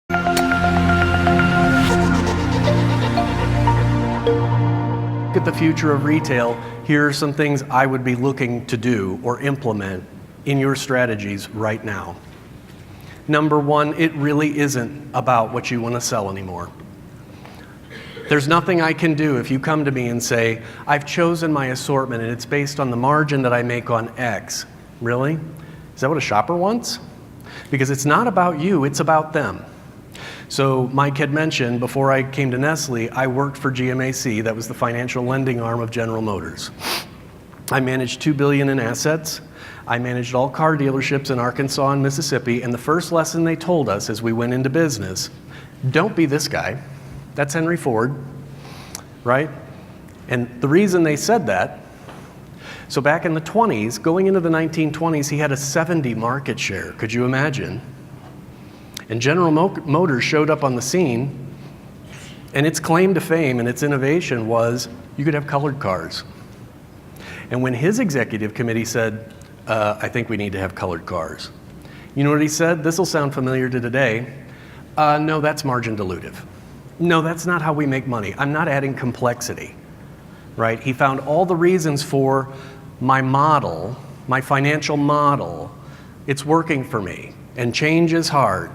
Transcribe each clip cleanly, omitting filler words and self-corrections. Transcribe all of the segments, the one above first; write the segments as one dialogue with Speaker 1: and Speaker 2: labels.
Speaker 1: At the future of retail, here are some things I would be looking to do or implement in your strategies right now. Number one, it really isn't about what you want to sell anymore. There's nothing I can do if you come to me and say, I've chosen my assortment and it's based on the margin that I make on X. Really? Is that what a shopper wants? Because it's not about you, it's about them. So Mike had mentioned, before I came to Nestle, I worked for GMAC, that was the financial lending arm of General Motors. I managed $2 billion in assets. I managed all car dealerships in Arkansas and Mississippi, and the first lesson they told us as we went into business, don't be this guy. That's Henry Ford, right? And the reason they said that, so back in the 20s, going into the 1920s, he had a 70 market share. Could you imagine? And General Motors showed up on the scene, and its claim to fame and its innovation was you could have colored cars. And when his executive committee said, I think we need to have colored cars, you know what he said? This will sound familiar to today. No, that's margin dilutive. No, that's not how we make money. I'm not adding complexity, right? He found all the reasons for my model, my financial model, it's working for me, and change is hard.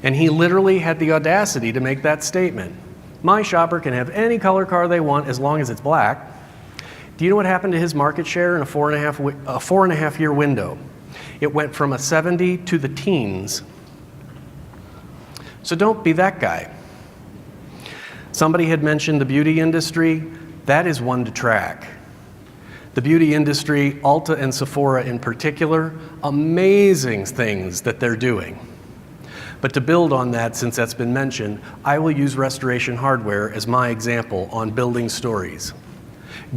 Speaker 1: And he literally had the audacity to make that statement. My shopper can have any color car they want as long as it's black. Do you know what happened to his market share in a four and a half year window? It went from a 70 to the teens. So don't be that guy. Somebody had mentioned the beauty industry. That is one to track. The beauty industry, Ulta and Sephora in particular, amazing things that they're doing. But to build on that, since that's been mentioned, I will use Restoration Hardware as my example on building stories.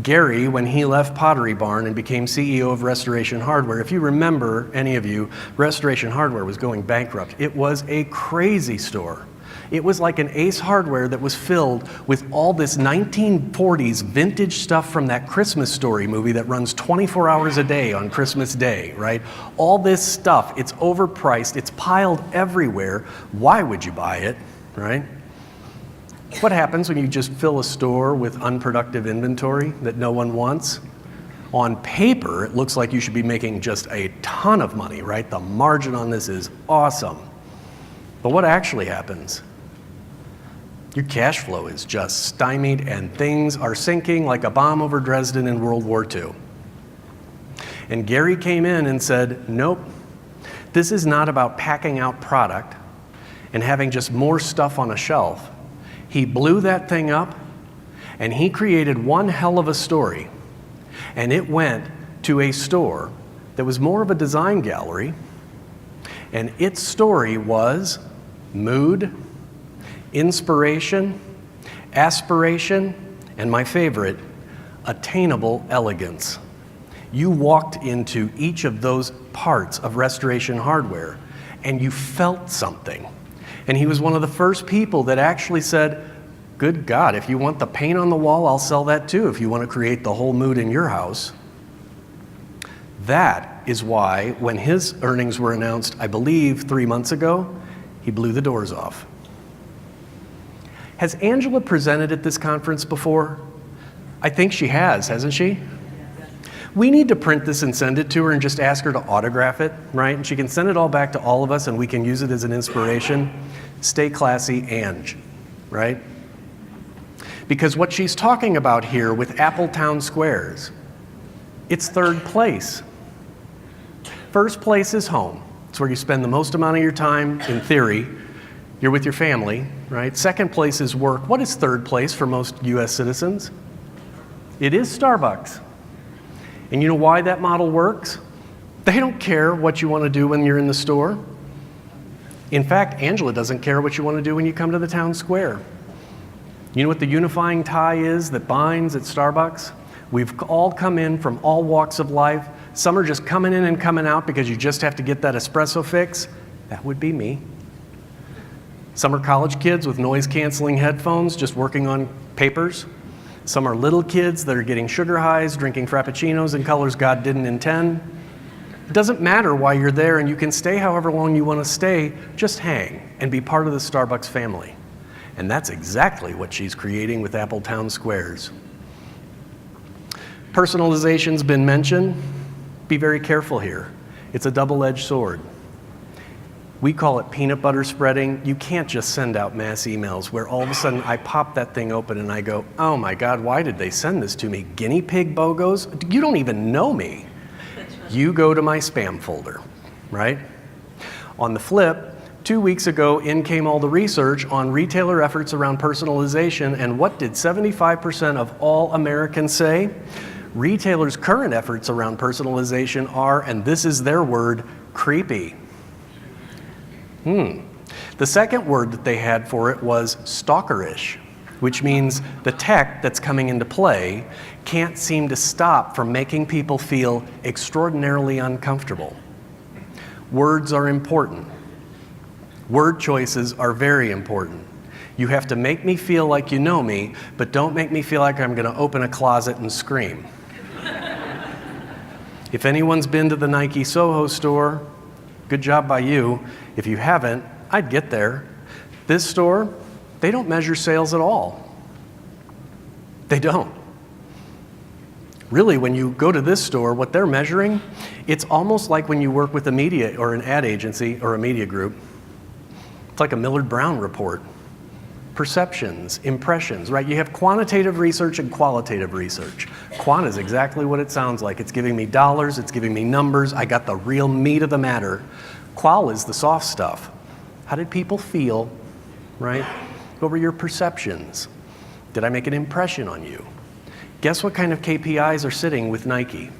Speaker 1: Gary, when he left Pottery Barn and became CEO of Restoration Hardware, if you remember, any of you, Restoration Hardware was going bankrupt. It was a crazy store. It was like an Ace Hardware that was filled with all this 1940s vintage stuff from that Christmas Story movie that runs 24 hours a day on Christmas Day, right? All this stuff, it's overpriced, it's piled everywhere. Why would you buy it, right? What happens when you just fill a store with unproductive inventory that no one wants? On paper, it looks like you should be making just a ton of money, right? The margin on this is awesome. But what actually happens? Your cash flow is just stymied and things are sinking like a bomb over Dresden in World War II. And Gary came in and said, nope, this is not about packing out product and having just more stuff on a shelf. He blew that thing up and he created one hell of a story. And it went to a store that was more of a design gallery, and its story was mood, inspiration, aspiration, and my favorite, attainable elegance. You walked into each of those parts of Restoration Hardware and you felt something. And he was one of the first people that actually said, good God, if you want the paint on the wall, I'll sell that too if you want to create the whole mood in your house. That is why when his earnings were announced, I believe 3 months ago, he blew the doors off. Has Angela presented at this conference before? I think she has, hasn't she? We need to print this and send it to her and just ask her to autograph it, right? And she can send it all back to all of us and we can use it as an inspiration. Stay classy, Ange, right? Because what she's talking about here with Appletown Squares, it's third place. First place is home. It's where you spend the most amount of your time, in theory. You're with your family, right? Second place is work. What is third place for most US citizens? It is Starbucks. And you know why that model works? They don't care what you want to do when you're in the store. In fact, Angela doesn't care what you want to do when you come to the town square. You know what the unifying tie is that binds at Starbucks? We've all come in from all walks of life. Some are just coming in and coming out because you just have to get that espresso fix. That would be me. Some are college kids with noise-canceling headphones just working on papers. Some are little kids that are getting sugar highs, drinking frappuccinos in colors God didn't intend. It doesn't matter why you're there, and you can stay however long you want to stay. Just hang and be part of the Starbucks family. And that's exactly what she's creating with Apple Town Squares. Personalization's been mentioned. Be very careful here. It's a double-edged sword. We call it peanut butter spreading. You can't just send out mass emails where all of a sudden I pop that thing open and I go, oh my God, why did they send this to me? Guinea pig BOGOs? You don't even know me. You go to my spam folder, right? On the flip, 2 weeks ago, in came all the research on retailer efforts around personalization, and what did 75% of all Americans say? Retailers' current efforts around personalization are, and this is their word, creepy. The second word that they had for it was stalkerish, which means the tech that's coming into play can't seem to stop from making people feel extraordinarily uncomfortable. Words are important. Word choices are very important. You have to make me feel like you know me, but don't make me feel like I'm going to open a closet and scream. If anyone's been to the Nike Soho store, good job by you. If you haven't, I'd get there. This store, they don't measure sales at all. They don't. Really, when you go to this store, what they're measuring, it's almost like when you work with a media or an ad agency or a media group. It's like a Millard Brown report. Perceptions, impressions, right? You have quantitative research and qualitative research. Quant is exactly what it sounds like. It's giving me dollars, it's giving me numbers, I got the real meat of the matter. Qual is the soft stuff. How did people feel, right? What were your perceptions? Did I make an impression on you? Guess what kind of KPIs are sitting with Nike?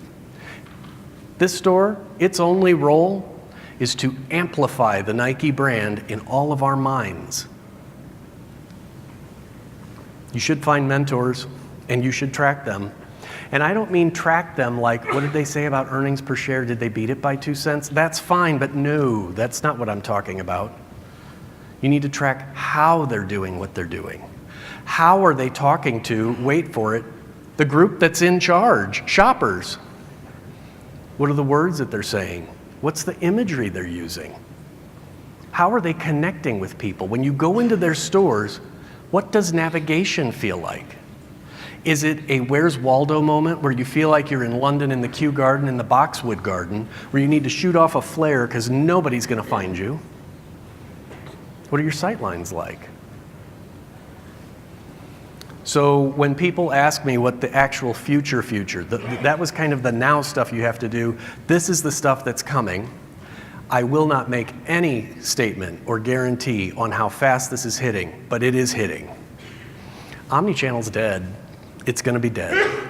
Speaker 1: This store, its only role is to amplify the Nike brand in all of our minds. You should find mentors, and you should track them. And I don't mean track them like, what did they say about earnings per share? Did they beat it by 2 cents? That's fine, but no, that's not what I'm talking about. You need to track how they're doing what they're doing. How are they talking to, wait for it, the group that's in charge, shoppers? What are the words that they're saying? What's the imagery they're using? How are they connecting with people? When you go into their stores, what does navigation feel like? Is it a Where's Waldo moment where you feel like you're in London in the Kew Garden, in the Boxwood Garden, where you need to shoot off a flare because nobody's going to find you? What are your sight lines like? So when people ask me what the actual future, that was kind of the now stuff you have to do. This is the stuff that's coming. I will not make any statement or guarantee on how fast this is hitting, but it is hitting. Omnichannel's dead. It's going to be dead.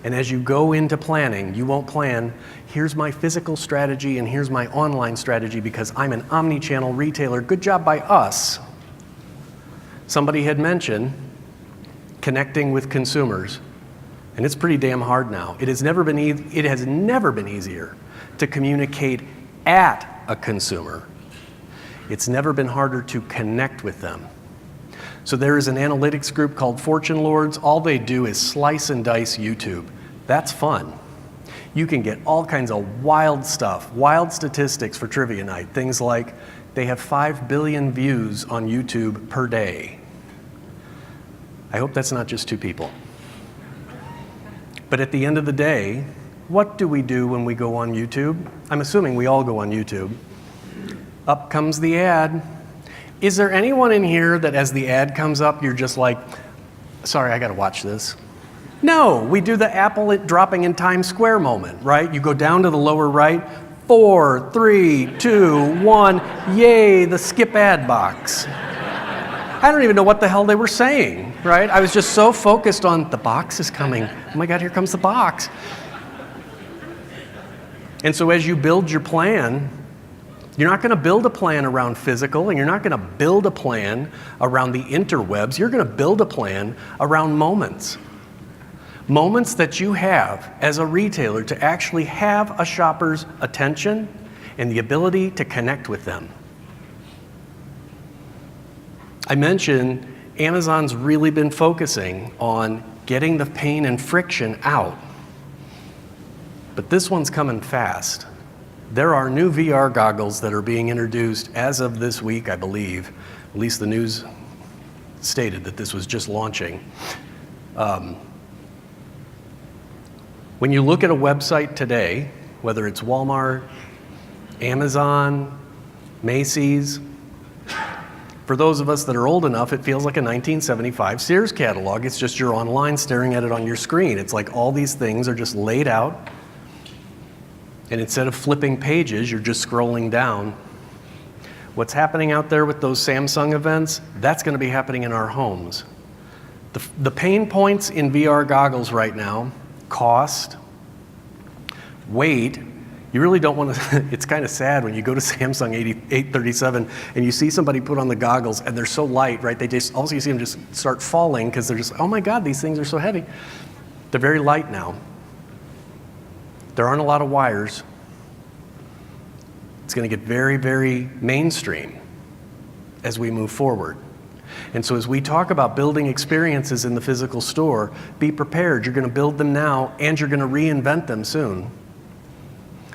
Speaker 1: And as you go into planning, you won't plan, here's my physical strategy and here's my online strategy because I'm an omnichannel retailer. Good job by us. Somebody had mentioned connecting with consumers, and it's pretty damn hard now. It has never been easier to communicate at a consumer. It's never been harder to connect with them. So there is an analytics group called Fortune Lords. All they do is slice and dice YouTube. That's fun. You can get all kinds of wild stuff, wild statistics for trivia night. Things like they have 5 billion views on YouTube per day. I hope that's not just 2 people. But at the end of the day, what do we do when we go on YouTube? I'm assuming we all go on YouTube. Up comes the ad. Is there anyone in here that as the ad comes up, you're just like, sorry, I gotta watch this? No, we do the Apple dropping in Times Square moment, right? You go down to the lower right, 4, 3, 2, 1, yay, the skip ad box. I don't even know what the hell they were saying, right? I was just so focused on the box is coming. Oh my God, here comes the box. And so as you build your plan, you're not going to build a plan around physical, and you're not going to build a plan around the interwebs. You're going to build a plan around moments. Moments that you have as a retailer to actually have a shopper's attention and the ability to connect with them. I mentioned Amazon's really been focusing on getting the pain and friction out. But this one's coming fast. There are new VR goggles that are being introduced as of this week, I believe. At least the news stated that this was just launching. When you look at a website today, whether it's Walmart, Amazon, Macy's, for those of us that are old enough, it feels like a 1975 Sears catalog. It's just you're online staring at it on your screen. It's like all these things are just laid out, and instead of flipping pages, you're just scrolling down. What's happening out there with those Samsung events, that's going to be happening in our homes. The pain points in VR goggles right now: cost, weight. You really don't want to, it's kind of sad when you go to Samsung 837 and you see somebody put on the goggles and they're so light, right? They just, also you see them just start falling because they're just, oh my God, these things are so heavy. They're very light now. There aren't a lot of wires. It's going to get very, very mainstream as we move forward. And so as we talk about building experiences in the physical store, be prepared. You're going to build them now and you're going to reinvent them soon.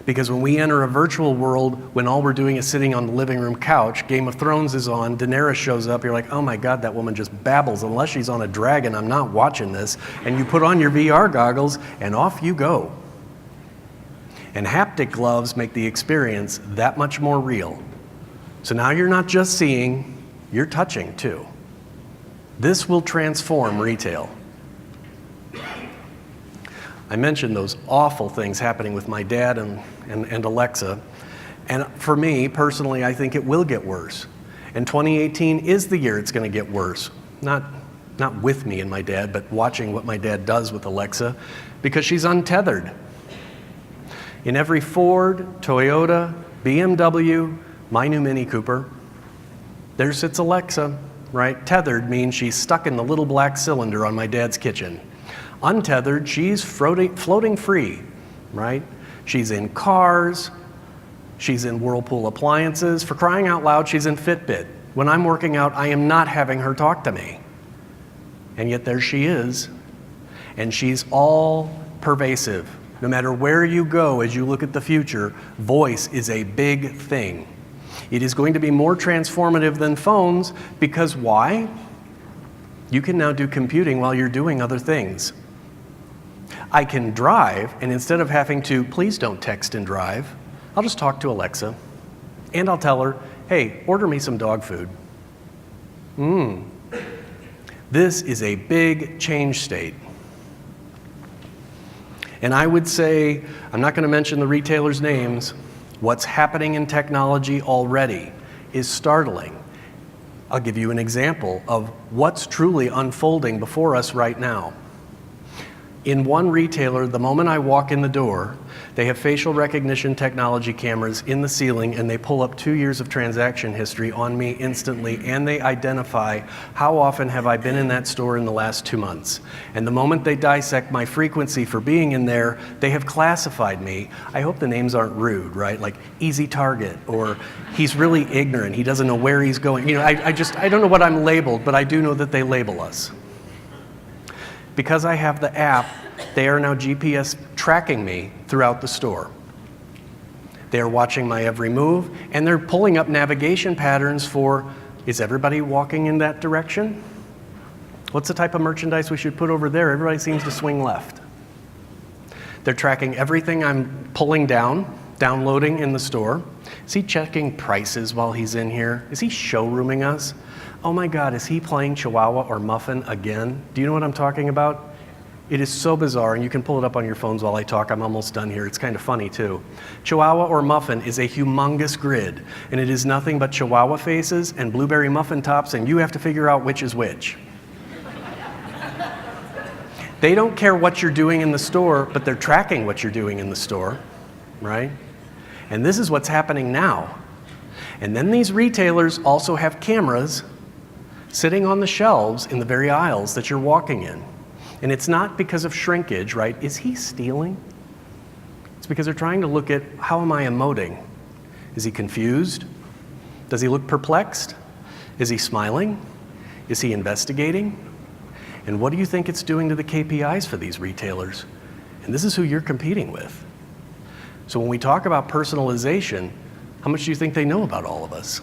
Speaker 1: Because when we enter a virtual world, when all we're doing is sitting on the living room couch, Game of Thrones is on, Daenerys shows up, you're like, oh my God, that woman just babbles. Unless she's on a dragon, I'm not watching this. And you put on your VR goggles and off you go. And haptic gloves make the experience that much more real. So now you're not just seeing, you're touching too. This will transform retail. I mentioned those awful things happening with my dad and Alexa. And for me, personally, I think it will get worse. And 2018 is the year it's going to get worse. Not with me and my dad, but watching what my dad does with Alexa, because she's untethered. In every Ford, Toyota, BMW, my new Mini Cooper, there sits Alexa, right? Tethered means she's stuck in the little black cylinder on my dad's kitchen. Untethered, she's floating free, right? She's in cars, she's in Whirlpool appliances. For crying out loud, she's in Fitbit. When I'm working out, I am not having her talk to me. And yet there she is, and she's all pervasive. No matter where you go as you look at the future, voice is a big thing. It is going to be more transformative than phones, because why? You can now do computing while you're doing other things. I can drive, and instead of having to, please don't text and drive, I'll just talk to Alexa, and I'll tell her, hey, order me some dog food. This is a big change state. And I would say, I'm not going to mention the retailers' names, what's happening in technology already is startling. I'll give you an example of what's truly unfolding before us right now. In one retailer, the moment I walk in the door, they have facial recognition technology cameras in the ceiling, and they pull up 2 years of transaction history on me instantly, and they identify how often have I been in that store in the last 2 months. And the moment they dissect my frequency for being in there, they have classified me. I hope the names aren't rude, right? Like easy target, or he's really ignorant, he doesn't know where he's going. You know, I don't know what I'm labeled, but I do know that they label us. Because I have the app, they are now GPS tracking me throughout the store. They are watching my every move, and they're pulling up navigation patterns for, is everybody walking in that direction? What's the type of merchandise we should put over there? Everybody seems to swing left. They're tracking everything I'm pulling down, downloading in the store. Is he checking prices while he's in here? Is he showrooming us? Oh my God, is he playing Chihuahua or Muffin again? Do you know what I'm talking about? It is so bizarre, and you can pull it up on your phones while I talk. I'm almost done here. It's kind of funny too. Chihuahua or Muffin is a humongous grid, and it is nothing but Chihuahua faces and blueberry muffin tops, and you have to figure out which is which. They don't care what you're doing in the store, but they're tracking what you're doing in the store, right? And this is what's happening now. And then these retailers also have cameras sitting on the shelves in the very aisles that you're walking in. And it's not because of shrinkage, right? Is he stealing? It's because they're trying to look at, how am I emoting? Is he confused? Does he look perplexed? Is he smiling? Is he investigating? And what do you think it's doing to the KPIs for these retailers? And this is who you're competing with. So when we talk about personalization, how much do you think they know about all of us?